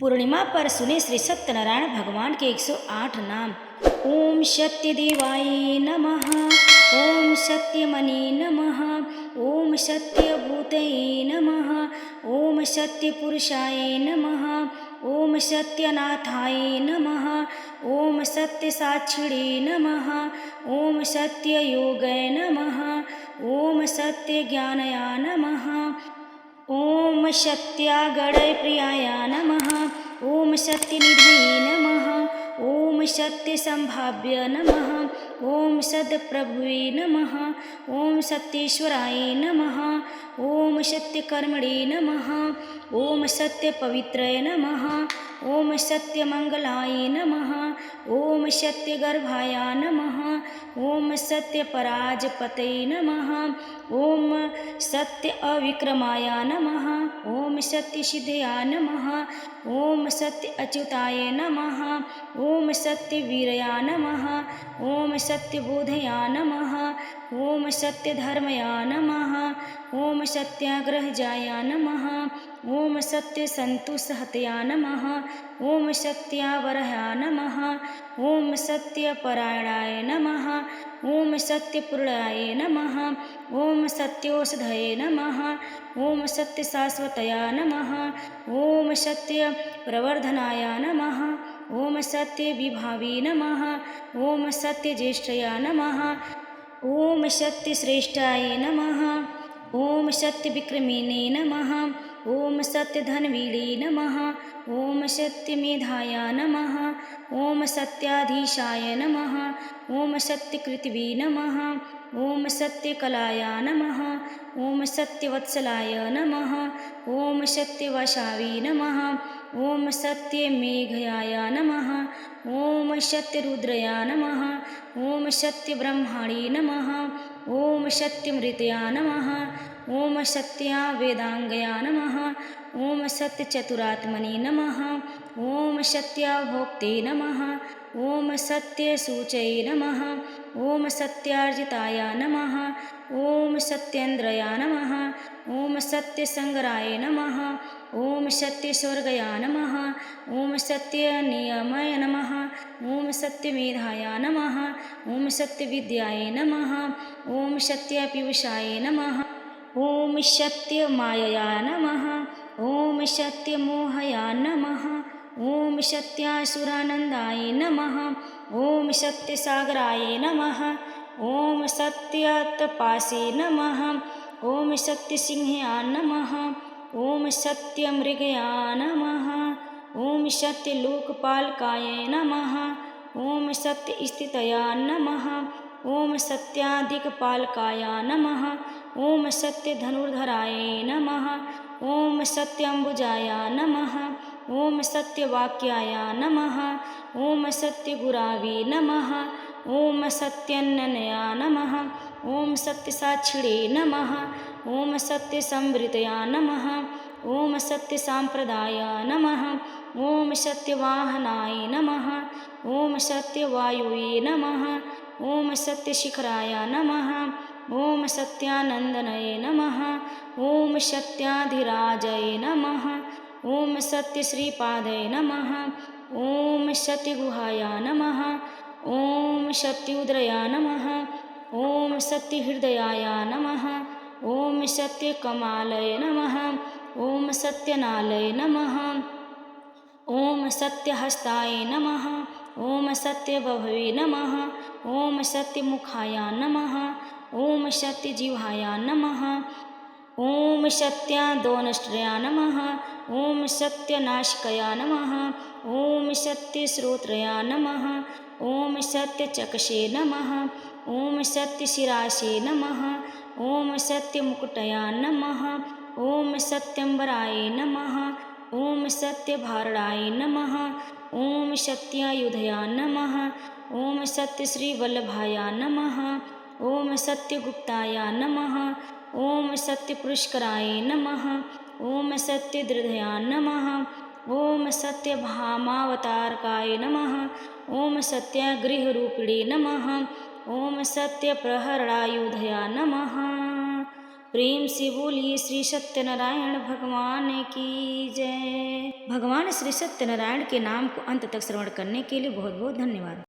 पूर्णिमा पर सुने श्री सत्यनारायण भगवान के 108 नाम। ओम सत्यदेवाय नमः। ओम सत्यमने नमः। ओम सत्यभूतये नमः। ओम सत्यपुरुषाय नमः। ओम सत्यनाथाय नमः। ओम सत्यसाक्षिणे नमः। ओम सत्ययोगय नमः। ओम सत्यज्ञानय नमः। ओम सत्यागणय प्रियाय नमः। ओम सत्यनिधये नमः। ओम सत्यसंभाव्य नमः। ओम सद्प्रभुवे नमः। ओम सत्येश्वराय नमः। ओम सत्यकर्मणे नमः। ओम सत्यपवित्रय नमः। ओम सत्यमंगलाय नमः। ओम सत्यगर्भाय नमः। ओम सत्यपराजपतये नमः। ओम सत्य अविक्रमाय नमः। ओम सत्यसिद्धया नमः। ओम सत्य अच्युताय नमः। ओम सत्यवीरया नमः। ओम सत्यबोधया नमः। ओम सत्यधर्मया नमः। ओम सत्याग्रहजाय नमः। ओम सत्यसन्तुष्टहतया नमः। ओम सत्यावरया नमः। ओम सत्यपरायणाय नमः। ओम सत्यपूर्णाय नमः। ओम सत्योषधये नमः। ओम सत्यशाश्वतया नमः। ओम सत्यप्रवर्धनाय नमः। ओम सत्यविभावे नमः। ओम सत्यज्येष्ठया नमः। ओम सत्यश्रेष्ठाय नमः। ओम सत्यविक्रमिणे नमः। ओम सत्यधन्वीळे नमः। ओम सत्यमेधाय नमः। ओम सत्याधीशाय नमः। ओम सत्यकृतवे नमः। ओम सत्यकलाय नमः। ओम सत्यवत्सलाय नमः। ओम सत्यवशावे नमः। ओम सत्यमेघयाय नमः। ओम सत्यरुद्रय नमः। ओम सत्यब्रह्मणे नमः। ओम सत्यमृतया नमः। ओम सत्यावेदांगया नमः। ओम सत्यचतुरात्मने नमः। ओम सत्याभोक्ते नमः। ओम सत्यसूचये नमः। ओम सत्यार्जिताय नमः। ओम सत्येन्द्रय नमः। ओम सत्यसंगराय नमः। ओम सत्यस्वर्गय नमः। ओम सत्यनियमय नमः। ओम सत्यमेधाय नमः। ओम सत्यविद्याय नमः। ओम सत्यपीयूषाय नमः। ओम सत्यमायया नमः। ओम सत्यमोहया नमः। ओम सत्यासुरानन्दाय नमः। ओम सत्यसागराय नमः। ओम सत्यतपासे नमः। ओम सत्यसिंहया नमः। ओम सत्यमृगया नमः। ओम सत्यलोकपालकाय नमः। ओम सत्यस्थितया नमः। ओम सत्याधिकपालकाय नमः। ओम सत्यधनुर्धराय नमः। ओम सत्यम्बुजाय नमः। ओम सत्यवाक्याय नमः। ओम सत्यगुरावे नमः। ओम सत्यननया नमः। ओम सत्यसाक्षिणे नमः। ओम सत्यसंवृतया नमः। ओम सत्यसाम्प्रदाय नमः। ओम सत्यवाहनाय नमः। ओम सत्यवायुवे नमः। ओम सत्यशिखराय नमः। ओम सत्यानन्दनये नमः। ओम सत्याधिराजये नमः। ओम सत्यश्रीपादये नमः। ओम सत्यगुहाय नमः। ओम सत्युद्रय नमः। ओम सत्यहृदयाय नमः। ओम सत्यकमालय नमः। ओम सत्यनालय नमः। ओम सत्यहस्ताय नमः। ओम सत्यबभवे नमः। ओम सत्यमुखाय नमः। ओम सत्यजिह्वाय नमः। ओम सत्यादोनष्ट्रया नमः। ओम सत्यनाशिकया नमः। ओम सत्यश्रोत्रया नमः। ओम सत्यचक्षे नमः। ओम सत्यशिरासे नमः। ओम सत्यमुकुटया नमः। ओम सत्यम्बराय नमः। ओम सत्यभारणाय नमः। ओम सत्यायुधया नमः। ओम सत्यश्रीवल्लभाय नमः। ओम सत्यगुप्ताय नमः। ओम सत्यपुष्कराय नमः। ओम सत्यदृढया नमः। ओम सत्यभामावतारकाय नमः। ओम सत्यागृहरूपिणे नमः। ओम सत्यप्रहरणायुधया नमः। प्रेम से बोलिए श्री सत्यनारायण भगवान की जय। भगवान श्री सत्यनारायण के नाम को अंत तक श्रवण करने के लिए बहुत बहुत धन्यवाद।